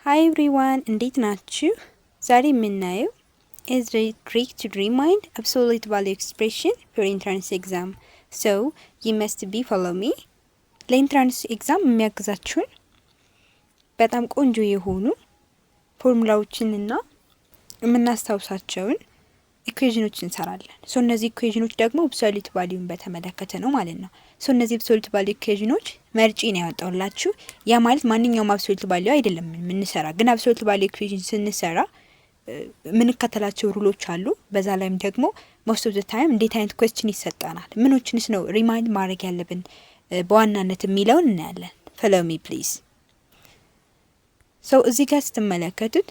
Hi everyone, እንዴት ናችሁ? ዛሬ የምናየው is it trick to remind absolute value expression for entrance exam. So you must be follow me. ለኢንትራንስ ኤግዛም የሚያግዛችሁን በጣም ቆንጆ የሆኑ ፎርሙላዎችንና የምናስታውሳቸውን ኢኩዌሽኖች እንሰራለን። ሶ እነዚህ ኢኩዌሽኖች ደግሞ አብሶሉት ቫልዩን በተመለከተ ነው ማለት ነው። ሶ እነዚህ አብሶሉት ቫልዩ ኢኩዌሽኖች መርጬ ነው ያወጣሁላችሁ። ያ ማለት ማንኛውም አብሶሉት ቫልዩ አይደለም የምንሰራ፣ ግን አብሶሉት ቫልዩ ኢኩዌሽን ስንሰራ የምንከተላቸው ሩሎች አሉ። በዛ ላይም ደግሞ ሞስት ኦፍ ዘ ታይም እንዴት አይነት ኩዌስችን ይሰጣናል፣ ምኖችንስ ነው ሪማይንድ ማድረግ ያለብን በዋናነት የሚለውን እናያለን። ፎሎው ሚ ፕሊዝ። ሶ እዚህ ጋር ስትመለከቱት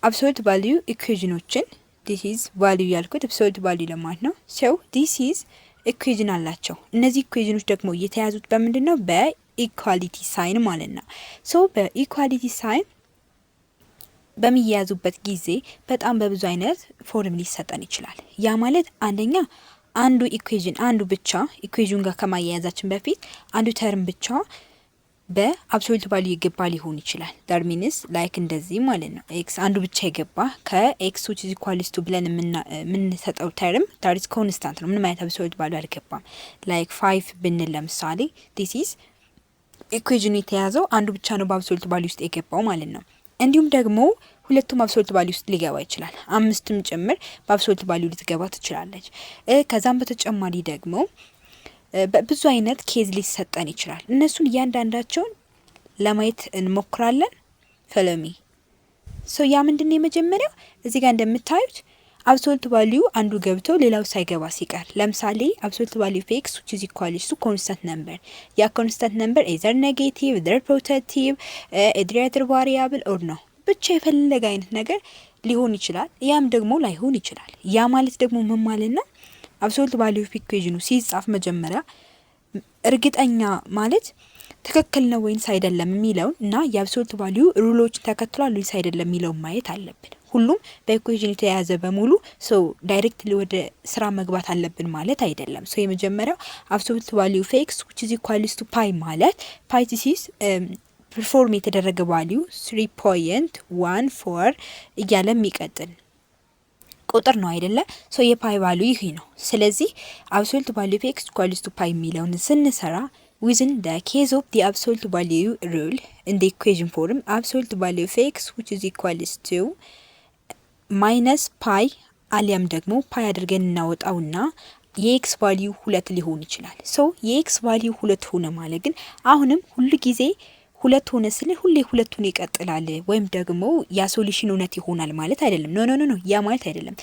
አብሶሉት ቫልዩ ኢኩዌሽኖችን this is value ያልኩት absolute value ለማለት ነው። so this is equation አላቸው። እነዚህ ኢኩዌሽኖች ደግሞ የተያዙት በምንድነው? በኢኳሊቲ ሳይን ማለት ነው። so በኢኳሊቲ ሳይን በሚያዙበት ጊዜ በጣም በብዙ አይነት ፎርም ሊሰጠን ይችላል። ያ ማለት አንደኛ አንዱ ኢኩዌሽን አንዱ ብቻ ኢኩዌሽን ጋር ከማያያዛችን በፊት አንዱ ተርም ብቻ በአብሶሉት ቫልዩ የገባ ሊሆን ይችላል። ዳት ሚንስ ላይክ እንደዚህ ማለት ነው። ኤክስ አንዱ ብቻ የገባ ከኤክስ which is equal to ብለን የምንሰጠው ተርም that is constant ነው። ምንም አይነት አብሶሉት ቫልዩ አልገባም። ላይክ 5 ብንል ለምሳሌ this is ኢኩዌሽን የተያዘው አንዱ ብቻ ነው በአብሶሉት ቫልዩ ውስጥ የገባው ማለት ነው። እንዲሁም ደግሞ ሁለቱም አብሶሉት ቫልዩ ውስጥ ሊገባ ይችላል። 5ም ጭምር በአብሶሉት ቫልዩ ልትገባ ትችላለች። ከዛም በተጨማሪ ደግሞ በብዙ አይነት ኬዝ ሊሰጠን ይችላል። እነሱን እያንዳንዳቸውን ለማየት እንሞክራለን። ፎሎው ሚ። ሶ ያ ምንድነው? የመጀመሪያው እዚህ ጋር እንደምታዩት አብሶሉት ቫልዩ አንዱ ገብቶ ሌላው ሳይገባ ሲቀር፣ ለምሳሌ አብሶሉት ቫልዩ ኦፍ ኤክስ which is equal to constant number። ያ constant number either negative, either positive, either variable or no ብቻ የፈለገ አይነት ነገር ሊሆን ይችላል። ያም ደግሞ ላይሆን ይችላል። ያ ማለት ደግሞ ምን ማለት ነው? አብሶሉት ቫልዩ ኦፍ ኢኩዌሽኑ ሲጻፍ መጀመሪያ እርግጠኛ ማለት ትክክል ነው ወይስ አይደለም የሚለውን እና የአብሶሉት ቫልዩ ሩሎች ተከትሏል ወይስ አይደለም የሚለውን ማየት አለብን። ሁሉም በኢኩዌሽን የተያያዘ በሙሉ ሶ ዳይሬክትሊ ወደ ስራ መግባት አለብን ማለት አይደለም። ሶ የመጀመሪያው አብሶሉት ቫልዩ ኦፍ ኤክስ which is equal to ፓይ ማለት ፓይ ቲሲስ ፐርፎርም የተደረገ ቫልዩ 3.14 እያለ የሚቀጥል ቁጥር ነው አይደለ? ሶ የፓይ ቫልዩ ይሄ ነው። ስለዚህ አብሶሉት ቫልዩ ኦፍ ኤክስ ኢኳልስ ቱ ፓይ የሚለውን ስንሰራ within the case of the absolute value rule in the equation form absolute value of x which is equals to minus ፓይ አሊያም ደግሞ ፓይ አድርገን እናወጣውና የኤክስ ቫልዩ 2 ሊሆን ይችላል። ሶ የኤክስ ቫልዩ 2 ሆነ ማለት ግን አሁንም ሁሉ ጊዜ 2 ሆነ ስለ ሁሌ 2ቱን ይቀጥላል ወይም ደግሞ ያ ሶሉሽን እውነት ይሆናል ማለት አይደለም። ኖ ያ ማለት አይደለም።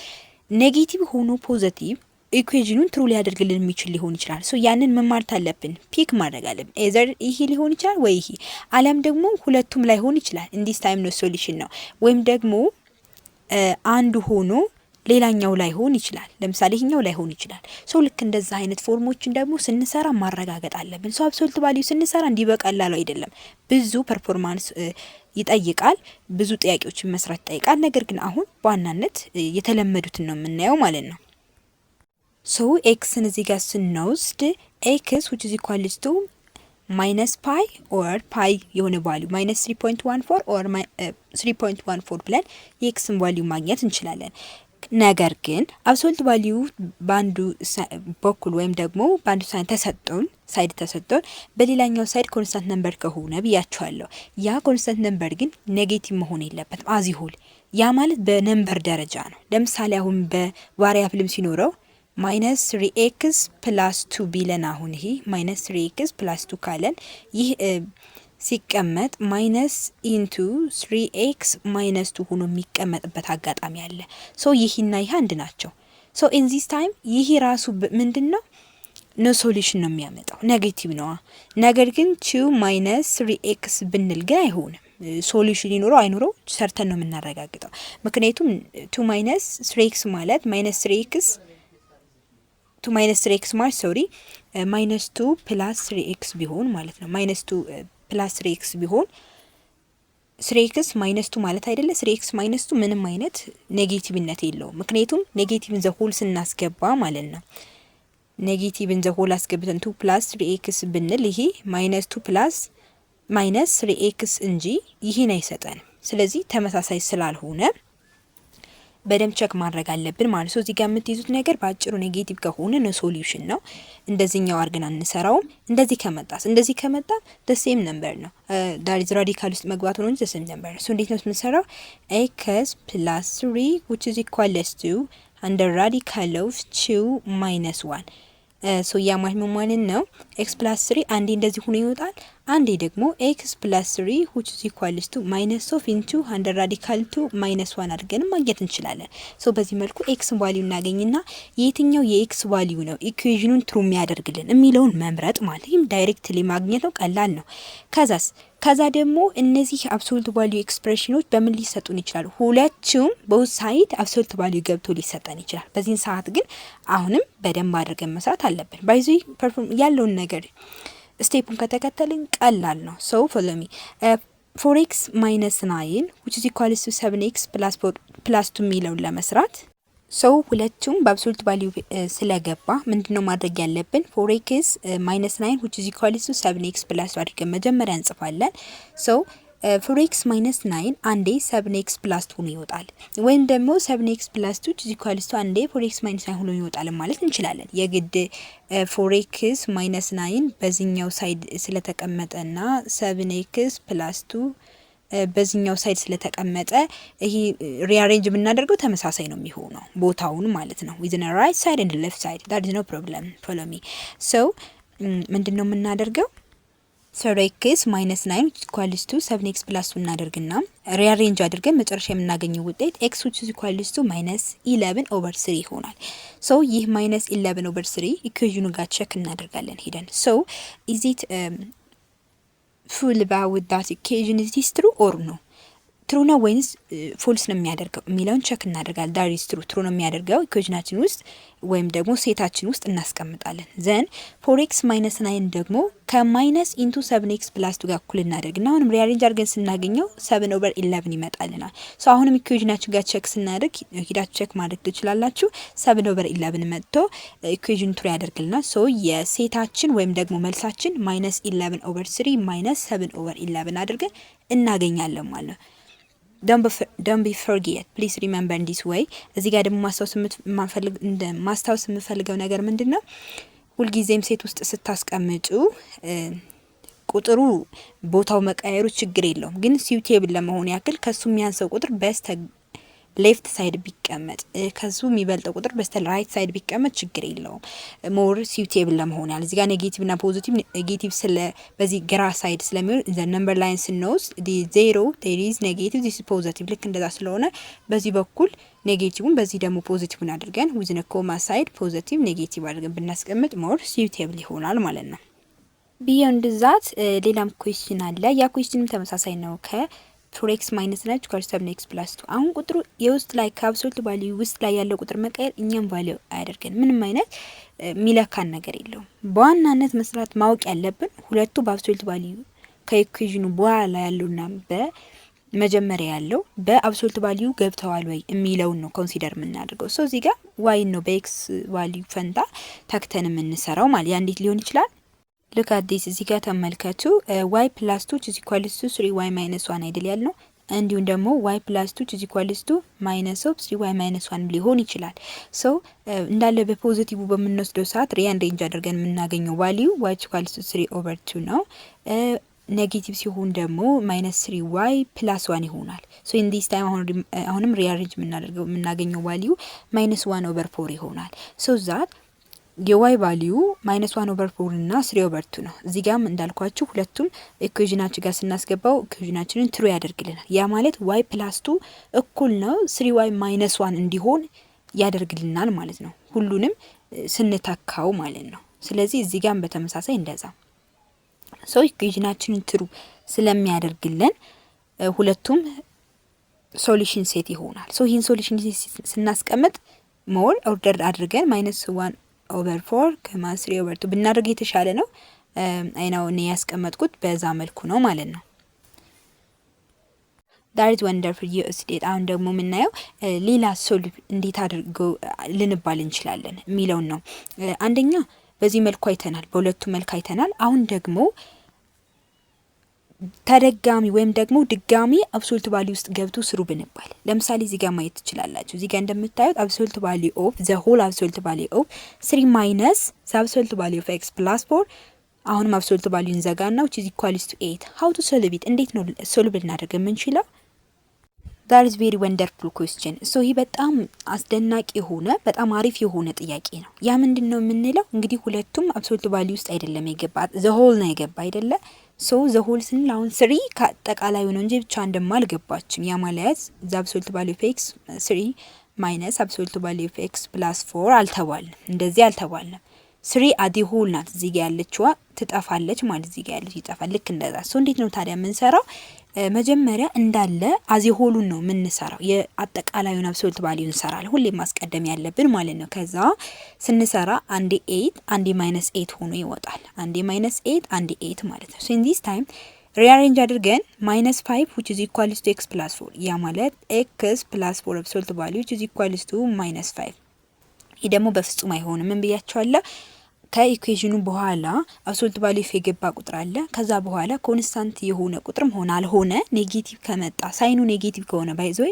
ኔጌቲቭ ሆኖ ፖዚቲቭ ኢኩዌሽኑን ትሩ ሊያደርግልን የሚችል ሊሆን ይችላል። ሶ ያንን መማርት አለብን፣ ፒክ ማድረግ አለብን። ኤዘር ይሄ ሊሆን ይችላል ወይ ይሄ፣ አለም ደግሞ ሁለቱም ላይሆን ይችላል። ኢንዲስ ታይም ነው ሶሉሽን ነው። ወይም ደግሞ አንዱ ሆኖ ሌላኛው ላይሆን ይችላል። ለምሳሌ ይሄኛው ላይሆን ይችላል። ሶ ልክ እንደዛ አይነት ፎርሞችን ደግሞ ስንሰራ ማረጋገጥ አለብን። ሶ አብሶሉት ቫልዩ ስንሰራ እንዲህ በቀላሉ አይደለም። ብዙ ፐርፎርማንስ ይጠይቃል፣ ብዙ ጥያቄዎችን መስራት ይጠይቃል። ነገር ግን አሁን በዋናነት የተለመዱትን ነው የምናየው ማለት ነው። ሶ ኤክስን እዚህ ጋር ስንወስድ ኤክስ which is equal to minus ፓይ or ፓይ የሆነ ቫልዩ minus 3.14 or 3.14 ብለን የኤክስን ቫልዩ ማግኘት እንችላለን። ነገር ግን አብሶሉት ቫልዩ ባንዱ በኩል ወይም ደግሞ ባንዱ ሳይድ ተሰጥቶን በሌላኛው ሳይድ ኮንስታንት ነምበር ከሆነ ብያችኋለሁ። ያ ኮንስታንት ነምበር ግን ኔጌቲቭ መሆን የለበትም አዚሁል። ያ ማለት በነምበር ደረጃ ነው። ለምሳሌ አሁን በቫሪያብልም ሲኖረው minus 3x plus 2 ቢለን አሁን ይሄ minus 3x plus 2 ካለን ይህ ሲቀመጥ ማይነስ ኢንቱ 3x ማይነስ 2 ሆኖ የሚቀመጥበት አጋጣሚ አለ። ሶ ይሄና ይሄ አንድ ናቸው። ሶ ኢን ዚስ ታይም ይሄ ራሱ ምንድነው? ኖ ሶሉሽን ነው የሚያመጣው፣ ኔጌቲቭ ነው። ነገር ግን 2 ማይነስ 3x ብንል ግን አይሆንም። ሶሉሽን ይኖረው አይኖረው ሰርተን ነው የምናረጋግጠው። ምክንያቱም 2 ማይነስ 3x ማለት ማይነስ 3x 2 ማይነስ 3x ማለት ማይነስ 2 ፕላስ 3x ቢሆን ማለት ነው። ማይነስ 2 ፕላስ 3x ቢሆን 3x ማይነስ 2 ማለት አይደለ? 3x ማይነስ 2 ምንም አይነት ኔጌቲቭነት የለውም። ምክንያቱም ኔጌቲቭን ዘ ሆል ስናስገባ ማለት ነው ኔጌቲቭን ዘ ሆል አስገብተን 2 + 3x ብንል ይሄ -2 ፕላስ -3x እንጂ ይሄን አይሰጠንም። ስለዚህ ተመሳሳይ ስላልሆነ በደንብ ቸክ ማድረግ አለብን ማለት ነው። እዚህ ጋር የምትይዙት ነገር በአጭሩ ኔጌቲቭ ከሆነ ነው ሶሉሽን ነው። እንደዚህኛው አድርገን አንሰራውም። እንደዚህ ከመጣ ደሴም ነምበር ነው። ዳሪዝ ራዲካል ውስጥ መግባት ነው እንጂ ደሴም ነምበር ነው። እንዴት ነው የምንሰራው? x + 3 which is equal to under radical of 2 - 1 ሶ ያ ማለት ነው x + 3 አንዴ እንደዚህ ሆኖ ይወጣል። አንዴ ደግሞ x + 3 which is equal to -of into under radical to -1 አድርገን ማግኘት እንችላለን። ሶ በዚህ መልኩ x ቫልዩ እናገኝና የትኛው የx ቫልዩ ነው ኢኩዌሽኑን ትሩ የሚያደርግልን የሚለውን መምረጥ ማለት ይሄም ዳይሬክትሊ ማግኘት ነው። ቀላል ነው። ከዛ ደግሞ እነዚህ አብሶሉት ቫልዩ ኤክስፕሬሽኖች በምን ሊሰጡን ይችላሉ? ሁለቱም ቦዝ ሳይድ አብሶሉት ቫልዩ ገብቶ ሊሰጠን ይችላል። በዚህን ሰዓት ግን አሁንም በደንብ አድርገን መስራት አለብን። ባይዚ ፐርፎርም ያለውን ነገር ስቴፑን ከተከተልን ቀላል ነው። ሶ ፎሎ ሚ 4x - 9 which is equal to 7x plus 2 የሚለውን ለመስራት ሶ ሁለቱም በአብሶሉት ቫልዩ ስለገባ ምንድነው ማድረግ ያለብን? 4x - 9 which is equal to 7x plus 2 አድርገን መጀመሪያ እንጽፋለን። ሶ 4x - 9 አንዴ 7x plus 2 ነው ይወጣል። ወይም ደግሞ 7x plus 2 which is equal to አንዴ 4x - 9 ሆኖ ይወጣል ማለት እንችላለን። የግድ 4x - 9 በዚህኛው ሳይድ ስለተቀመጠና 7x plus 2 በዚህኛው ሳይድ ስለተቀመጠ ይሄ ሪአሬንጅ ብናደርገው ተመሳሳይ ነው የሚሆነው ቦታውን ማለት ነው። within a right side and left side that is no problem. follow me. so ምንድነው የምናደርገው? 4x - 9 equals to 7x plus 2 እናደርግና ሪአሬንጅ አድርገን መጨረሻ የምናገኘው ውጤት x which is equal to -11/3 ይሆናል። ሶ ይህ -11/3 ኢኩዌሽኑ ጋር ቼክ እናደርጋለን ሄደን so is it full about that equation is this true or no? ትሩ ነው ወይስ ፎልስ ነው የሚያደርገው የሚለውን ቼክ እናደርጋለን። ዳት ኢዝ ትሩ ነው የሚያደርገው ኢኩዌሽናችን ውስጥ ወይም ደግሞ ሴታችን ውስጥ እናስቀምጣለን። ዘን 4x - 9 ደግሞ ከማይነስ ኢንቱ 7x + 2 ጋር እኩል እናደርግና አሁንም ሪአሬንጅ አድርገን ስናገኘው 7/11 ይመጣልናል። ሶ አሁንም ኢኩዌሽናችን ጋር ቼክ ስናደርግ ሂዳችሁ ቼክ ማድረግ ትችላላችሁ። 7/11 መጥቶ ኢኩዌሽኑ ትሩ ያደርግልናል። ሶ የሴታችን ወይም ደግሞ መልሳችን -11/3 - 7/11 አድርገን እናገኛለን ማለት ነው። don't be forget please remember in this way። እዚህ ጋር ደግሞ ማስታወስ የምፈልገው ነገር ምንድነው? ሁልጊዜም ሴት ውስጥ ስታስቀምጡ ቁጥሩ ቦታው መቀየሩ ችግር የለውም፣ ግን ሲውቴብል ለመሆን ያክል ከሱ የሚያንሰው ቁጥር በስተ ሌፍት ሳይድ ቢቀመጥ ከሱ የሚበልጠው ቁጥር በስተ ራይት ሳይድ ቢቀመጥ ችግር የለውም። ሞር ሲውቴብል ለመሆን ያለ እዚህ ጋር ኔጌቲቭ እና ፖዚቲቭ ኔጌቲቭ ስለ በዚህ ግራ ሳይድ ስለሚሆን ዘ ነምበር ላይን ስንወስድ ዲ 0 there is negative this is positive ልክ እንደዛ ስለሆነ በዚህ በኩል ኔጌቲቭን በዚህ ደግሞ ፖዚቲቭን አድርገን ዊዝን ኮማ ሳይድ ፖዚቲቭ ኔጌቲቭ አድርገን ብናስቀምጥ ሞር ሲውቴብል ይሆናል ማለት ነው። ቢዮንድ ዛት ሌላም ኩዌስችን አለ። ያ ኩዌስችንም ተመሳሳይ ነው ከ 4x - 9 equals 7x plus 2 አሁን ቁጥሩ የውስጥ ላይ ከአብሶሉት ቫልዩ ውስጥ ላይ ያለው ቁጥር መቀየር እኛም ቫልዩ አያደርገን ምንም አይነት ሚለካን ነገር የለውም። በዋናነት መስራት ማወቅ ያለብን ሁለቱ በአብሶሉት ቫልዩ ከኢኩዌሽኑ በኋላ ያለውና በመጀመሪያ ያለው በአብሶሉት ቫልዩ ገብተዋል ወይ የሚለውን ነው ኮንሲደር የምናደርገው። ሶ እዚህ ጋር y ነው በኤክስ ቫልዩ ፈንታ ተክተን የምንሰራው ማለት ያ እንዴት ሊሆን ይችላል? look at this እዚህ ጋር ተመልከቱ y plus 2 is equal to 3y minus 1 አይደል ያልነው። እንዲሁም ደግሞ y plus 2 is equal to minus of 3y minus 1 ሊሆን ይችላል። ሶ እንዳለ በፖዚቲቭ በምንወስደው ሰዓት ሪአሬንጅ አድርገን የምናገኘው ቫልዩ y equal to 3/2 ነው። ኔጌቲቭ ሲሆን ደግሞ -3y plus 1 ይሆናል። ሶ ኢን ዲስ ታይም አሁንም ሪአሬንጅ የምናገኘው ቫልዩ -1/4 ይሆናል። ሶ ዛት የዋይ ቫልዩ -1/4 እና 3/2 ነው። እዚህ ጋርም እንዳልኳችሁ ሁለቱም ኢኩዌሽናችን ጋር ስናስገባው ኢኩዌሽናችንን ትሩ ያደርግልናል። ያ ማለት y + 2 እኩል ነው 3y - 1 እንዲሆን ያደርግልናል ማለት ነው፣ ሁሉንም ስንተካው ማለት ነው። ስለዚህ እዚህ ጋርም በተመሳሳይ እንደዛ ሶ ኢኩዌሽናችንን ትሩ ስለሚያደርግልን ሁለቱም ሶሉሽን ሴት ይሆናል። ሶ ይህን ሶሉሽን ስናስቀምጥ ሞር ኦርደር አድርገን -1/4 ከማ 3/2 ብናደርግ የተሻለ ነው። አይናው እኔ ያስቀመጥኩት በዛ መልኩ ነው ማለት ነው። ዳት ኢዝ ወንደርፉል ዩኤስ ዴት። አሁን ደግሞ የምናየው ሌላ ሶልቭ እንዴት አድርገው ልንባል እንችላለን የሚለውን ነው። አንደኛ በዚህ መልኩ አይተናል፣ በሁለቱ መልክ አይተናል። አሁን ደግሞ ተደጋሚ ወይም ደግሞ ድጋሚ አብሶሉት ቫልዩ ውስጥ ገብቶ ስሩ ብንባል፣ ለምሳሌ እዚህ ጋር ማየት ትችላላችሁ። እዚህ ጋር እንደምታዩት አብሶሉት ቫልዩ ኦፍ ዘ ሆል አብሶሉት ቫልዩ ኦፍ 3 ማይነስ ዘ አብሶሉት ቫልዩ ኦፍ ኤክስ ፕላስ 4። አሁንም አብሶሉት ቫልዩ እንዘጋና which is equals to 8 how to solve it። እንዴት ነው ሶልቭ ልናደርግ የምንችለው? that is very wonderful question። so ይህ በጣም አስደናቂ የሆነ በጣም አሪፍ የሆነ ጥያቄ ነው። ያ ምንድነው የምንለው እንግዲህ ሁለቱም አብሶሉት ቫልዩ ውስጥ አይደለም የገባ ዘ ሆል ነው የገባ አይደለ? ሶ ዘ ሆል ስንል አሁን 3 ከአጠቃላዩ ነው እንጂ ብቻ እንደማልገባችም። ያ ማለት ዘ አብሶሉት ቫልዩ ኦፍ ኤክስ 3 ማይነስ አብሶሉት ቫልዩ ኦፍ ኤክስ ፕላስ 4 አልተባልንም፣ እንደዚህ አልተባልንም። 3 አዲ ሆል ናት። እዚህ ጋር ያለችዋ ትጠፋለች ማለት እዚህ ጋር ያለች ይጠፋል። ልክ እንደዛ። ሶ እንዴት ነው ታዲያ የምንሰራው? መጀመሪያ እንዳለ አዚ ሆሉን ነው የምንሰራው። የአጠቃላዩን አብሶሉት ቫልዩ እንሰራለን፣ ሁሌ ማስቀደም ያለብን ማለት ነው። ከዛ ስንሰራ አንዴ 8 አንዴ ማይነስ 8 ሆኖ ይወጣል። አንዴ ማይነስ 8 አንዴ 8 ማለት ነው። ሶ ኢን ዲስ ታይም ሪአሬንጅ አድርገን ማይነስ 5 which is equals to x plus 4 ያ ማለት x plus 4 አብሶሉት ቫልዩ which is equals to minus 5። ይህ ደግሞ በፍጹም አይሆንም። ምን ብያቸዋለሁ? ከኢኩዌሽኑ በኋላ አብሶሉት ቫልዩ የገባ ቁጥር አለ። ከዛ በኋላ ኮንስታንት የሆነ ቁጥርም ሆነ አልሆነ ኔጌቲቭ ከመጣ ሳይኑ ኔጌቲቭ ከሆነ ባይዞይ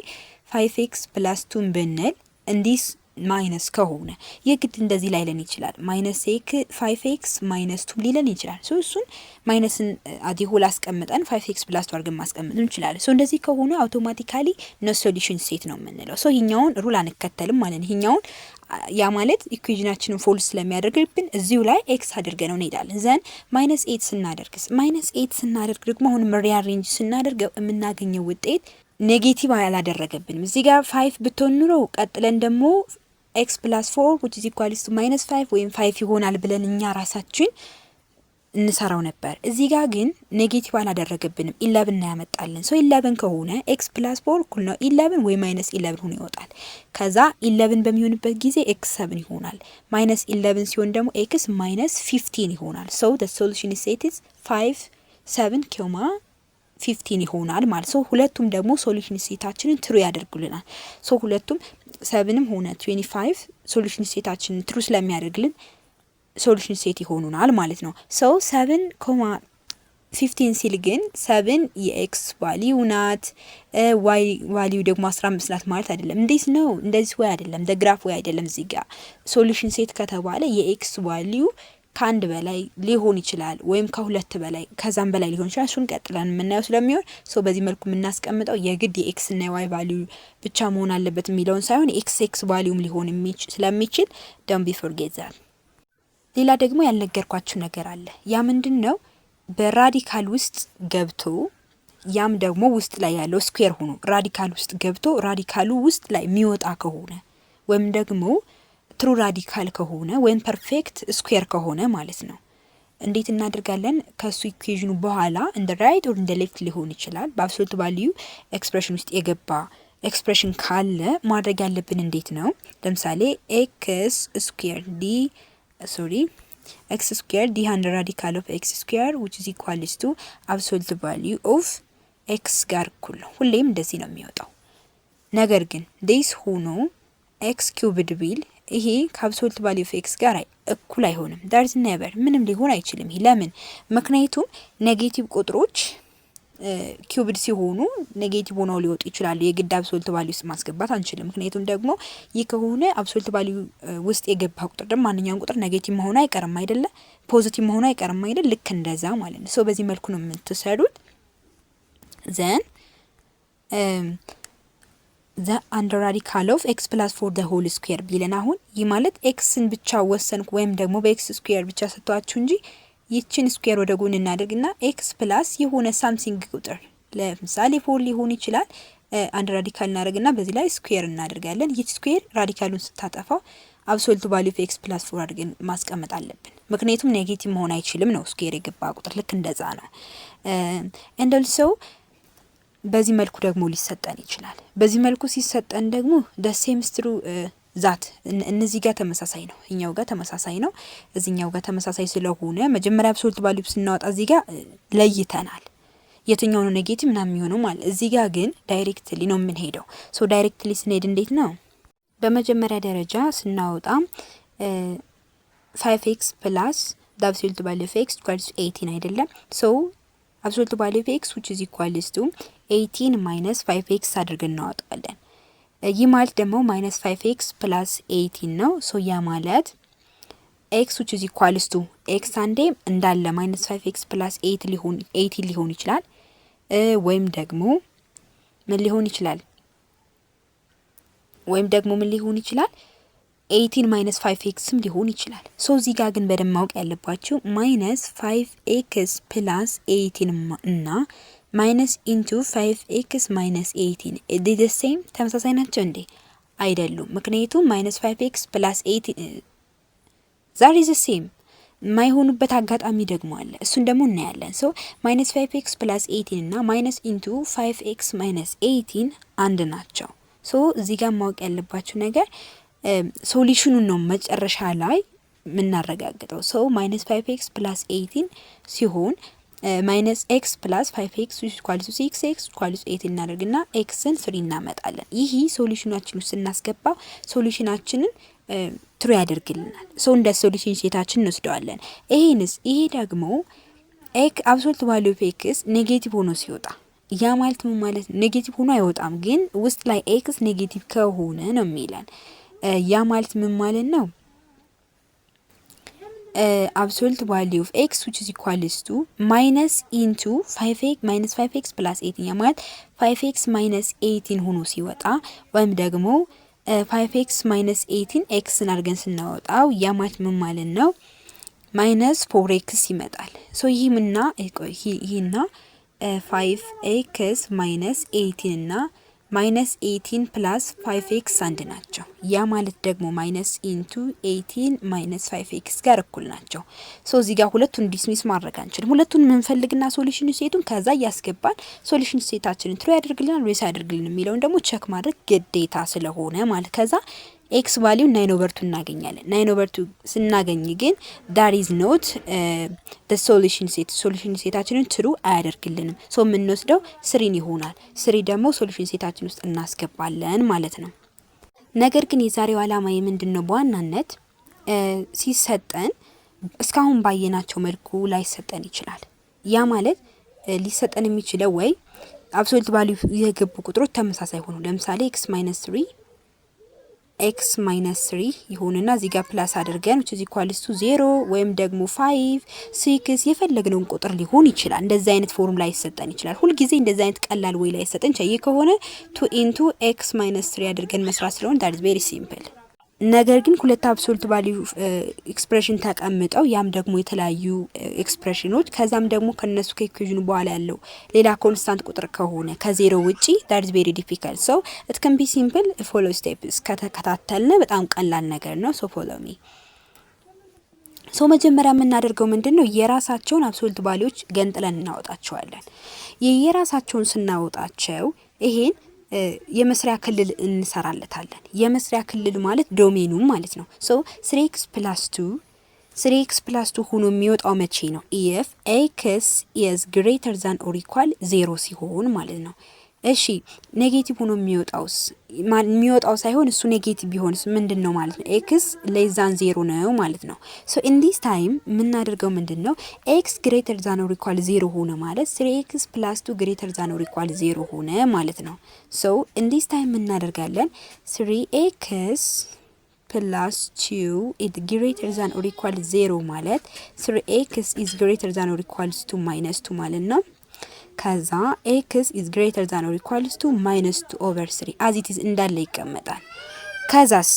5x + 2 ብንል እንዲስ ማይነስ ከሆነ የግድ እንደዚህ ላይለን ይችላል። ማይነስ 5x - 2 ሊለን ይችላል። ሶ እሱን ማይነስን አዲሆል አስቀምጠን 5x + 2 አድርገን ማስቀመጥ እንችላለን። ሶ እንደዚህ ከሆነ አውቶማቲካሊ ኖ ሶሉሽን ሴት ነው የምንለው። ሶ ይሄኛውን ሩል አንከተልም ማለት ነው። ይሄኛውን ያ ማለት ኢኩዌሽናችንን ፎልስ ስለሚያደርግብን እዚሁ ላይ ኤክስ አድርገን ነው እንሄዳለን። ዘን -8 ስናደርግስ -8 ስናደርግ ደግሞ አሁን ሪአሬንጅ ስናደርገው የምናገኘው ውጤት ኔጌቲቭ አላደረገብንም። እዚህ ጋር 5 ብትሆን ኑሮ ቀጥለን ደግሞ x + 4 which is equals to -5 ወይም 5 ይሆናል ብለን እኛ ራሳችን እንሰራው ነበር። እዚህ ጋር ግን ኔጌቲቭ አላደረገብንም 11 ነው ያመጣልን። ሶ 11 ከሆነ x + 4 እኩል ነው 11 ወይ -11 ሆኖ ይወጣል። ከዛ 11 በሚሆንበት ጊዜ x 7 ይሆናል። -11 ሲሆን ደግሞ x -15 ይሆናል። ሶ the solution is set is 5 7 15 ይሆናል ማለት ነው። ሁለቱም ደግሞ ሶሉሽን ሴታችንን ትሩ ያደርጉልናል። ሶ ሁለቱም 7ም ሆነ 25 ሶሉሽን ሴታችንን ትሩ ስለሚያደርግልን ሶሉሽን ሴት ይሆኑናል ማለት ነው። ሶ 7,15 ሲል ግን 7 የኤክስ ቫልዩ ናት፣ ዋይ ቫልዩ ደግሞ 15 ናት ማለት አይደለም። እንዴት ነው? እንደዚህ ወይ አይደለም፣ ግራፍ ወይ አይደለም። እዚህ ጋር ሶሉሽን ሴት ከተባለ የኤክስ ቫልዩ ከአንድ በላይ ሊሆን ይችላል ወይም ከሁለት በላይ ከዛም በላይ ሊሆን ይችላል። እሱን ቀጥለን የምናየው ስለሚሆን ሶ በዚህ መልኩ የምናስቀምጠው የግድ የኤክስ እና የዋይ ቫልዩ ብቻ መሆን አለበት የሚለውን ሳይሆን ኤክስ ቫልዩም ሊሆን ስለሚችል ዶንት ቢ ፎርጌት ዛት። ሌላ ደግሞ ያልነገርኳችሁ ነገር አለ። ያ ምንድነው? በራዲካል ውስጥ ገብቶ ያም ደግሞ ውስጥ ላይ ያለው ስኩዌር ሆኖ ራዲካል ውስጥ ገብቶ ራዲካሉ ውስጥ ላይ የሚወጣ ከሆነ ወይም ደግሞ ትሩ ራዲካል ከሆነ ወይም ፐርፌክት ስኩዌር ከሆነ ማለት ነው። እንዴት እናደርጋለን? ከሱ ኢኩዌሽኑ በኋላ እንደ ራይት ኦር እንደ ሌፍት ሊሆን ይችላል። በአብሶሉት ቫልዩ ኤክስፕሬሽን ውስጥ የገባ ኤክስፕሬሽን ካለ ማድረግ ያለብን እንዴት ነው? ለምሳሌ ኤክስ ስኩዌር ዲ አንደር ራዲካል ኦፍ ኤክስ ስኩዌር which is equals to absolute value of ኤክስ ጋር እኩል ነው። ሁሌም እንደዚህ ነው የሚወጣው። ነገር ግን ዲስ ሆኖ ኤክስ ኪዩብድ ቢል ይሄ ከአብሶሉት ቫልዩ ኦፍ ኤክስ ጋር እኩል አይሆንም። ዳርዝ ኔቨር ምንም ሊሆን አይችልም። ይሄ ለምን? ምክንያቱም ኔጌቲቭ ቁጥሮች ኪዩብድ ሲሆኑ ኔጌቲቭ ሆነው ሊወጡ ይችላሉ። የግድ አብሶሉት ቫልዩ ውስጥ ማስገባት አንችልም። ምክንያቱም ደግሞ ይህ ከሆነ አብሶሉት ቫልዩ ውስጥ የገባ ቁጥር ደግሞ ማንኛውም ቁጥር ኔጌቲቭ መሆኑ አይቀርም አይደለ? ፖዚቲቭ መሆኑ አይቀርም አይደል? ልክ እንደዛ ማለት ነው። ሶ በዚህ መልኩ ነው የምትሰሩት። ዘን the under radical of x plus 4 the whole square ቢለን አሁን ይህ ማለት ኤክስን ብቻ ወሰንኩ ወይም ደግሞ በኤክስ ስኩዌር ብቻ ሰጥቷችሁ እንጂ ይችን ስኩዌር ወደ ጎን እናደርግና ኤክስ ፕላስ የሆነ ሳምሲንግ ቁጥር ለምሳሌ 4 ሊሆን ይችላል አንድ ራዲካል እናደርግና በዚህ ላይ ስኩዌር እናደርጋለን። ይህ ስኩዌር ራዲካሉን ስታጠፋው አብሶሉት ቫልዩ ኦፍ ኤክስ ፕላስ 4 አድርገን ማስቀመጥ አለብን። ምክንያቱም ኔጌቲቭ መሆን አይችልም ነው ስኩዌር የገባ ቁጥር ልክ እንደዛ ነው። and also በዚህ መልኩ ደግሞ ሊሰጠን ይችላል። በዚህ መልኩ ሲሰጠን ደግሞ the same is true ዛት እነዚህ ጋር ተመሳሳይ ነው፣ እኛው ጋር ተመሳሳይ ነው፣ እዚህኛው ጋር ተመሳሳይ ስለሆነ መጀመሪያ አብሶሉት ቫልዩ ስናወጣ እዚህ ጋር ለይተናል። የትኛው ነው ኔጌቲቭ ምናምን የሚሆነው ማለት። እዚህ ጋር ግን ዳይሬክትሊ ነው የምንሄደው። ሶ ዳይሬክትሊ ስንሄድ እንዴት ነው? በመጀመሪያ ደረጃ ስናወጣ 5x ፕላስ አብሶሉት ቫልዩ ኦፍ x ኢኳልስ 18 አይደለም። ሶ አብሶሉት ቫልዩ ኦፍ x which is equals to 18 minus 5x አድርገን እናወጣለን። ይህ ማለት ደግሞ minus 5x plus 18 ነው። ሶ ያ ማለት x which is equals to x አንዴ እንዳለ minus 5x plus 18 ሊሆን ይችላል። ወይም ደግሞ ምን ሊሆን ይችላል? 18 minus 5xም ሊሆን ይችላል። ሶ እዚህ ጋር ግን በደንብ ማወቅ ያለባችሁ minus 5x plus 18 እና minus into 5x minus 18 they the same ተመሳሳይ ናቸው እንዴ? አይደሉም። ምክንያቱም minus 5x plus 18 that is the same ማይሆኑበት አጋጣሚ ደግሞ አለ። እሱን ደግሞ እናያለን። ሶ minus 5x plus 18 እና minus into 5x minus 18 አንድ ናቸው። ሶ እዚህ ጋር ማወቅ ያለባችሁ ነገር ሶሉሽኑን ነው መጨረሻ ላይ የምናረጋግጠው። ሶ minus 5x plus 18 ሲሆን minus x plus 5x equals to 6x equals to 8 እናደርግና xን 3 እናመጣለን። ይሄ ሶሉሽናችን ውስጥ እናስገባው ሶሉሽናችንን ትሩ ያደርግልናል። ሶ እንደ ሶሉሽን ሴታችን እንወስደዋለን። ይሄ ደግሞ አብሶሉት ቫልዩ ኦፍ x ኔጌቲቭ ሆኖ ሲወጣ ያ ማለት ምን ማለት ነው? ኔጌቲቭ ሆኖ አይወጣም፣ ግን ውስጥ ላይ x ኔጌቲቭ ከሆነ ነው የሚለን። ያ ማለት ምን ማለት ነው? absolute value of x which is equals to minus into 5x minus 5x plus 18 ያ ማለት 5x minus 18 ሆኖ ሲወጣ ወይም ደግሞ 5x minus 18 xን አድርገን ስናወጣው ያ ማለት ምን ማለት ነው? minus 4x ይመጣል። ሶ ይሄና 5x minus 18 እና minus 18 plus 5x አንድ ናቸው። ያ ማለት ደግሞ minus into 18 minus 5x ጋር እኩል ናቸው። ሶ እዚህ ጋር ሁለቱን ዲስሚስ ማድረግ አንችልም። ሁለቱን የምንፈልግና ሶሉሽን ሴቱን ከዛ ያስገባን ሶሉሽን ሴታችንን ትሩ ያደርግልናል ወይስ አያደርግልንም የሚለውን ደግሞ ቼክ ማድረግ ግዴታ ስለሆነ ማለት ከዛ ኤክስ ቫልዩ 9/2 እናገኛለን። 9/2 ስናገኝ ግን that is not the solution set ሶሉሽን ሴታችንን ትሩ አያደርግልንም። ሶ የምንወስደው 3 ይሆናል። 3 ደግሞ ሶሉሽን ሴታችን ውስጥ እናስገባለን ማለት ነው። ነገር ግን የዛሬው ዓላማ ምንድነው? በዋናነት ሲሰጠን እስካሁን ባየናቸው መልኩ ላይሰጠን ይችላል። ያ ማለት ሊሰጠን የሚችለው ወይ አብሶሉት ቫልዩ የገቡ ቁጥሮች ተመሳሳይ ሆኑ። ለምሳሌ x minus 3 ይሆንና እዚህ ጋር ፕላስ አድርገን which is equals to 0 ወይም ደግሞ 5 6 የፈለግነውን ቁጥር ሊሆን ይችላል። እንደዚህ አይነት ፎርም ላይ ይሰጠን ይችላል። ሁሉ ጊዜ እንደዚህ አይነት ቀላል ወይ ላይ ይሰጠን ቻይ ከሆነ 2 into x minus 3 አድርገን መስራት ስለሆነ that is very simple። ነገር ግን ሁለት አብሶሉት ቫልዩ ኤክስፕሬሽን ተቀምጠው ያም ደግሞ የተለያዩ ኤክስፕሬሽኖች ከዛም ደግሞ ከነሱ ከኢኩዌሽኑ በኋላ ያለው ሌላ ኮንስታንት ቁጥር ከሆነ ከዜሮ ውጪ that is very difficult so it can be simple follow steps ከተከታተልን በጣም ቀላል ነገር ነው። so follow me። so መጀመሪያ የምናደርገው ምንድነው የራሳቸውን አብሶሉት ቫልዩዎች ገንጥለን እናወጣቸዋለን። የራሳቸውን ስናወጣቸው ይሄን የመስሪያ ክልል እንሰራለታለን። የመስሪያ ክልል ማለት ዶሜኑ ማለት ነው። ሶ 3x + 2 ሆኖ የሚወጣው መቼ ነው? if x is greater than or equal 0 ሲሆን ማለት ነው። እሺ ኔጌቲቭ ሆኖ የሚወጣው ሳይሆን እሱ ኔጌቲቭ ቢሆንስ ምንድነው ማለት ነው? x less than 0 ነው ማለት ነው። so in this time የምናደርገው ምንድነው x greater than or equal 0 ሆነ ማለት 3x + 2 greater than or equal 0 ሆነ ማለት ነው። so in this time እናደርጋለን 3x + 2 is greater than or equal 0 ማለት 3x is greater than or equal to -2 ማለት ነው። ከዛ x is greater than or equals to -2/3 as it is እንዳለ ይቀመጣል። ከዛስ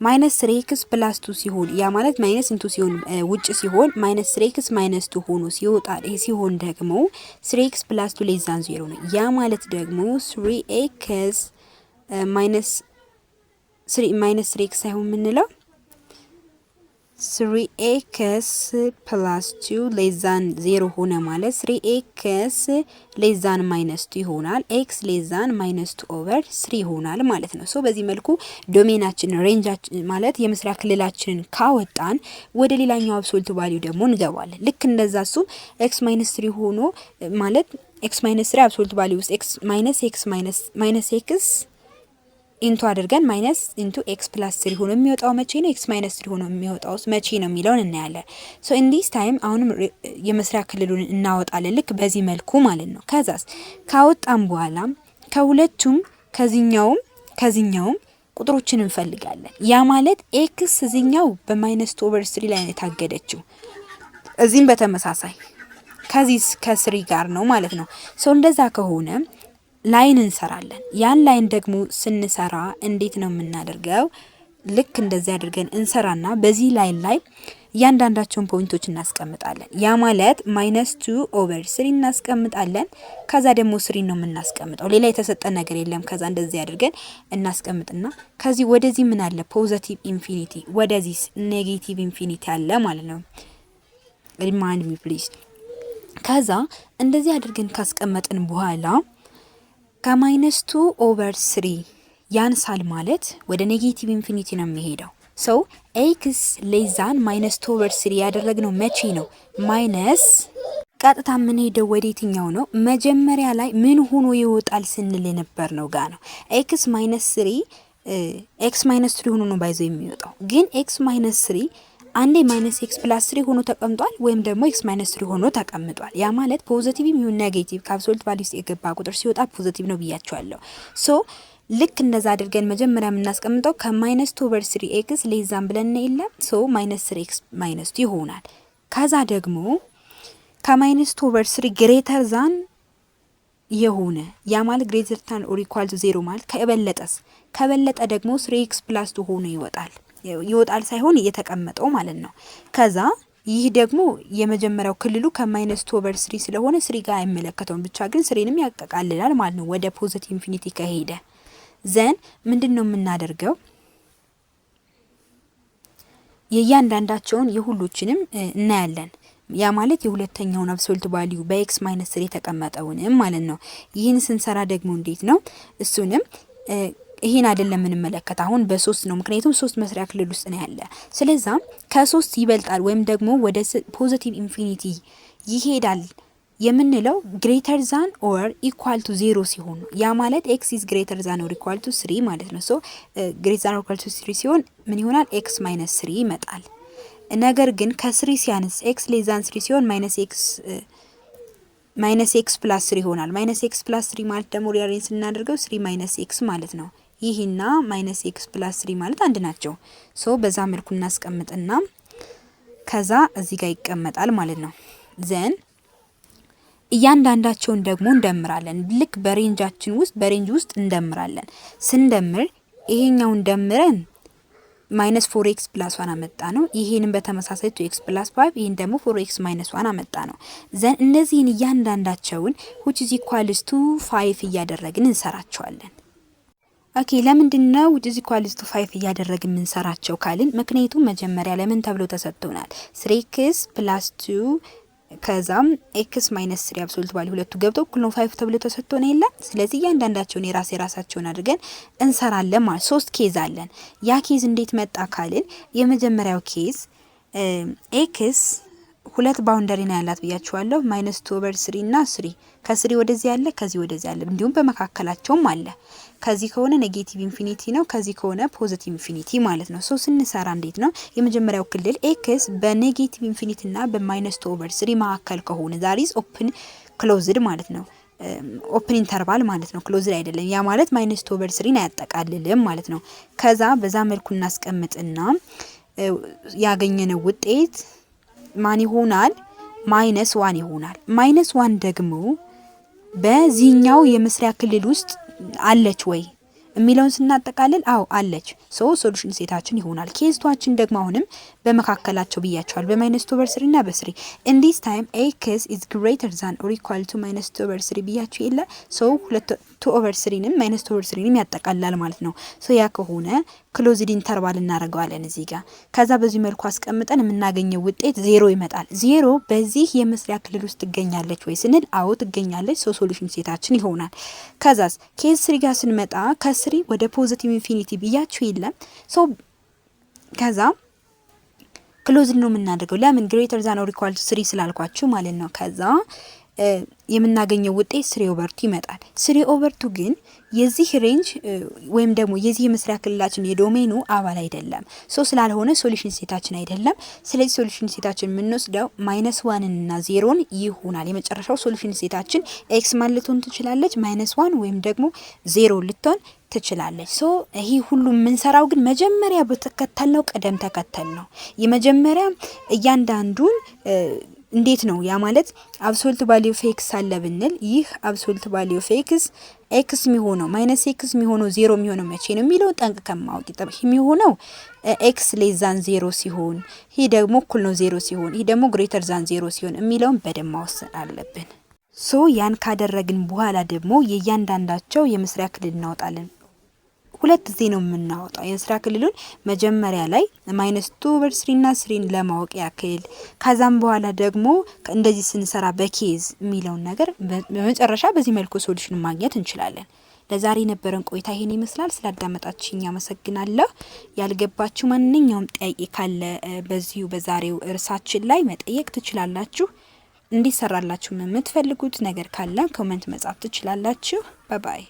-3x + 2 ሲሆን ያ ማለት ማይነስ ኢንቱ ሲሆን ውጭ ሲሆን -3x -2 ሆኖ ሲወጣ ይሄ ሲሆን ደግሞ 3x + 2 less than 0 ነው። ያ ማለት ደግሞ 3x -3x ሳይሆን ምንለው 3x + 2 less than 0 ሆነ ማለት 3x less than -2 ይሆናል። x less than -2/3 ይሆናል ማለት ነው። ሶ በዚህ መልኩ ዶሜናችን ሬንጃችን ማለት የመስሪያ ክልላችንን ካወጣን ወደ ሌላኛው አብሶሉት ቫልዩ ደግሞ እንገባለን። ልክ እንደዛ እሱ x -3 ሆኖ ማለት ኤክስ ማይነስ 3 አብሶሉት ቫልዩ ውስጥ ኤክስ ማይነስ ኤክስ ኢንቱ አድርገን ማይነስ ኢንቱ ኤክስ ፕላስ 3 ሆኖ የሚወጣው መቼ ነው? ኤክስ ማይነስ 3 ሆኖ የሚወጣው መቼ ነው የሚለውን እናያለን። ሶ ኢን ዲስ ታይም አሁንም የመስሪያ ክልሉን እናወጣለን ልክ በዚህ መልኩ ማለት ነው። ከዛስ ካወጣን በኋላ ከሁለቱም ከዚህኛውም ቁጥሮችን እንፈልጋለን። ያ ማለት ኤክስ እዚህኛው በማይነስ 2 ኦቨር 3 ላይ ነው የታገደችው። እዚህም በተመሳሳይ ከዚህ ከስሪ ጋር ነው ማለት ነው። ሶ እንደዛ ከሆነ ላይን እንሰራለን። ያን ላይን ደግሞ ስንሰራ እንዴት ነው የምናደርገው? ልክ እንደዚህ አድርገን እንሰራና በዚህ ላይን ላይ እያንዳንዳቸውን ፖይንቶች እናስቀምጣለን። ያ ማለት ማይነስ 2 ኦቨር 3 እናስቀምጣለን። ከዛ ደግሞ 3 ነው የምናስቀምጠው። ሌላ የተሰጠ ነገር የለም። ከዛ እንደዚህ አድርገን እናስቀምጥና ከዚህ ወደዚህ ምን አለ? ፖዚቲቭ ኢንፊኒቲ፣ ወደዚህ ኔጌቲቭ ኢንፊኒቲ አለ ማለት ነው። ሪማይንድ ሚ ፕሊዝ። ከዛ እንደዚህ አድርገን ካስቀመጥን በኋላ ከማይነስ 2 ኦቨር 3 ያንሳል ማለት ወደ ኔጌቲቭ ኢንፊኒቲ ነው የሚሄደው። ሶ ኤክስ ሌዛን ማይነስ 2 ኦቨር 3 ያደረግነው መቼ ነው? ማይነስ ቀጥታ የምንሄደው ወደ የትኛው ነው? መጀመሪያ ላይ ምን ሆኖ ይወጣል ስንል የነበር ነው ጋ ነው። ኤክስ ማይነስ 3 ሆኖ ነው ባይዘው የሚወጣው። ግን ኤክስ ማይነስ 3 አንዴ ማይነስ ኤክስ ፕላስ 3 ሆኖ ተቀምጧል፣ ወይም ደግሞ ኤክስ ማይነስ 3 ሆኖ ተቀምጧል። ያ ማለት ፖዚቲቭ ይሁን ኔጌቲቭ ከአብሶሉት ቫልዩ ውስጥ የገባ ቁጥር ሲወጣ ፖዚቲቭ ነው ብያቸዋለሁ። ሶ ልክ እንደዛ አድርገን መጀመሪያ የምናስቀምጠው ከማይነስ 2 ኦቨር 3 ኤክስ ሌዛን ብለን የለ ሶ ማይነስ 3 ኤክስ ማይነስ 2 ይሆናል። ከዛ ደግሞ ከማይነስ 2 ኦቨር 3 ግሬተር ዛን የሆነ ያ ማለት ግሬተር ታን ኦር ኢኳል ቱ 0 ማለት ከበለጠ ደግሞ 3 ኤክስ ፕላስ 2 ሆኖ ይወጣል ሳይሆን እየተቀመጠው ማለት ነው። ከዛ ይህ ደግሞ የመጀመሪያው ክልሉ ከማይነስ 2 ኦቨር 3 ስለሆነ 3 ጋር አይመለከተውም፣ ብቻ ግን 3ንም ያጠቃልላል ማለት ነው። ወደ ፖዚቲቭ ኢንፊኒቲ ከሄደ ዘን ምንድነው የምናደርገው? የእያንዳንዳቸውን የሁሉችንም እናያለን። ያ ማለት የሁለተኛውን አብሶሉት ቫልዩ በኤክስ ማይነስ 3 የተቀመጠውንም ማለት ነው። ይህን ስንሰራ ደግሞ እንዴት ነው? እሱንም ይሄን አይደለም የምንመለከት አሁን በ3 ነው። ምክንያቱም 3 መስሪያ ክልል ውስጥ ነው ያለ። ስለዛ ከ3 ይበልጣል ወይም ደግሞ ወደ ፖዚቲቭ ኢንፊኒቲ ይሄዳል የምንለው ግሬተር ዛን ኦር ኢኳል ቱ 0 ሲሆን ነው። ያ ማለት ኤክስ ኢዝ ግሬተር ዛን ኦር ኢኳል ቱ 3 ማለት ነው። ሶ ግሬተር ዛን ኦር ኢኳል ቱ 3 ሲሆን ምን ይሆናል? ኤክስ ማይነስ 3 ይመጣል። ነገር ግን ከ3 ሲያንስ ኤክስ ሌስ ዛን 3 ሲሆን ማይነስ ኤክስ ፕላስ 3 ይሆናል። ማይነስ ኤክስ ፕላስ 3 ማለት ደግሞ ሪአሬንጅ ስናደርገው 3 ማይነስ ኤክስ ማለት ነው። ይህና ማይነስ ኤክስ ፕላስ 3 ማለት አንድ ናቸው። ሶ በዛ መልኩ እናስቀምጥና ከዛ እዚህ ጋር ይቀመጣል ማለት ነው። ዘን እያንዳንዳቸውን ደግሞ እንደምራለን። ልክ በሬንጅ ውስጥ እንደምራለን። ስንደምር ይሄኛውን ደምረን ማይነስ 4x ፕላስ 1 አመጣ ነው። ይሄንን በተመሳሳይ 2x ፕላስ 5 ይሄን ደግሞ 4x ማይነስ 1 አመጣ ነው። ዘን እነዚህን እያንዳንዳቸውን which is equals to 5 እያደረግን እንሰራቸዋለን። ኦኬ ለምንድነው which is equals to 5 እያደረግን እንሰራቸው ካልን ምክንያቱም መጀመሪያ ለምን ተብሎ ተሰጥቶናል 3x ፕላስ 2 ከዛም ኤክስ ማይነስ 3 አብሶሉት ቫልዩ ሁለቱ ገብተው እኩል ነው 5 ተብሎ ተሰጥቶን የለ። ስለዚህ እያንዳንዳቸውን የራሳቸውን አድርገን እንሰራለን ማለት 3 ኬዝ አለን። ያ ኬዝ እንዴት መጣ ካልን የመጀመሪያው ኬዝ ኤክስ ሁለት ባውንደሪ ነው ያላት ብያችኋለሁ። ማይነስ 2 ኦቨር 3 እና 3 ከ3 ወደዚህ ያለ ከዚህ ወደዚህ ያለ እንዲሁም በመካከላቸውም አለ። ከዚህ ከሆነ ኔጌቲቭ ኢንፊኒቲ ነው፣ ከዚህ ከሆነ ፖዚቲቭ ኢንፊኒቲ ማለት ነው። ሶ ስንሰራ እንዴት ነው የመጀመሪያው ክልል ኤክስ በኔጌቲቭ ኢንፊኒቲ እና በማይነስ 2 ኦቨር 3 መካከል ከሆነ ዛሬስ ኦፕን ክሎዝድ ማለት ነው። ኦፕን ኢንተርቫል ማለት ነው፣ ክሎዝድ አይደለም። ያ ማለት ማይነስ 2 ኦቨር 3 አያጠቃልልም ማለት ነው። ከዛ በዛ መልኩ እናስቀምጥና ያገኘነው ውጤት ማን ይሆናል? ማይነስ 1 ይሆናል። ማይነስ 1 ደግሞ በዚህኛው የመስሪያ ክልል ውስጥ አለች ወይ የሚለውን ስናጠቃልል አው አለች። ሶ ሶሉሽን ሴታችን ይሆናል። ኬስቷችን ደግሞ አሁንም በመካከላቸው ብያቸዋል በማይነስ 2 ኦቨር 3 እና በ3 in this time x is greater than or equal to minus 2 over 3 ብያችሁ የለ። ሶ 2 over 3 ንም minus 2 over 3 ንም ያጠቃልላል ማለት ነው። ሶ ያ ከሆነ ክሎዝድ ኢንተርቫል እናደርገዋለን እዚህ ጋር። ከዛ በዚህ መልኩ አስቀምጠን የምናገኘው ውጤት 0 ይመጣል። 0 በዚህ የመስሪያ ክልል ውስጥ ትገኛለች ወይ ስንል አዎ ትገኛለች። ሶ ሶሉሽን ሴታችን ይሆናል። ከዛስ ኬዝ 3 ጋር ስንመጣ ከ3 ወደ ፖዚቲቭ ኢንፊኒቲ ብያችሁ የለ። ሶ ከዛ ክሎዝድ ነው የምናደርገው። ለምን ግሬተር ዛን ኦር ኢኳል ቱ 3 ስላልኳችሁ ማለት ነው። ከዛ የምናገኘው ውጤት 3/2 ይመጣል። 3/2 ግን የዚህ ሬንጅ ወይም ደግሞ የዚህ የመስሪያ ክልላችን የዶሜኑ አባል አይደለም። ሶ ስላልሆነ ሶሉሽን ሴታችን አይደለም። ስለዚህ ሶሉሽን ሴታችን የምንወስደው -1 እና 0 ይሆናል። የመጨረሻው ሶሉሽን ሴታችን ኤክስ ማለት ልትሆን ትችላለች፣ -1 ወይም ደግሞ 0 ልትሆን ትችላለች። ሶ ይሄ ሁሉ የምንሰራው ግን መጀመሪያ በተከተልነው ቅደም ተከተል ነው። የመጀመሪያ እያንዳንዱን እንዴት ነው ያ ማለት አብሶሉት ቫልዩ ኦፍ ኤክስ አለ ብንል ይህ አብሶሉት ቫልዩ ኦፍ ኤክስ ኤክስ የሚሆነው ማይነስ ኤክስ የሚሆነው 0 የሚሆነው መቼ ነው የሚለው ጠንቅቀን ማወቅ ይጠብ የሚሆነው ኤክስ ሌዛን 0 ሲሆን ይሄ ደግሞ እኩል ነው 0 ሲሆን ይሄ ደግሞ ግሬተር ዛን 0 ሲሆን የሚለውን በደንብ ማወሰን አለብን። ሶ ያን ካደረግን በኋላ ደግሞ የእያንዳንዳቸው የመስሪያ ክልል እናወጣለን። ሁለት ጊዜ ነው የምናወጣው የመስሪያ ክልሉን መጀመሪያ ላይ -2/3 እና 3 ለማወቅ ያክል ከዛም በኋላ ደግሞ እንደዚህ ስንሰራ በኬዝ የሚለውን ነገር በመጨረሻ በዚህ መልኩ ሶሉሽን ማግኘት እንችላለን። ለዛሬ ነበረን ቆይታ ይሄን ይመስላል። ስላዳመጣችሁኝ አመሰግናለሁ። ያልገባችሁ ማንኛውም ጥያቄ ካለ በዚሁ በዛሬው እርሳችን ላይ መጠየቅ ትችላላችሁ። እንዲሰራላችሁ የምትፈልጉት ነገር ካለ ኮሜንት መጻፍ ትችላላችሁ። ባይ ባይ።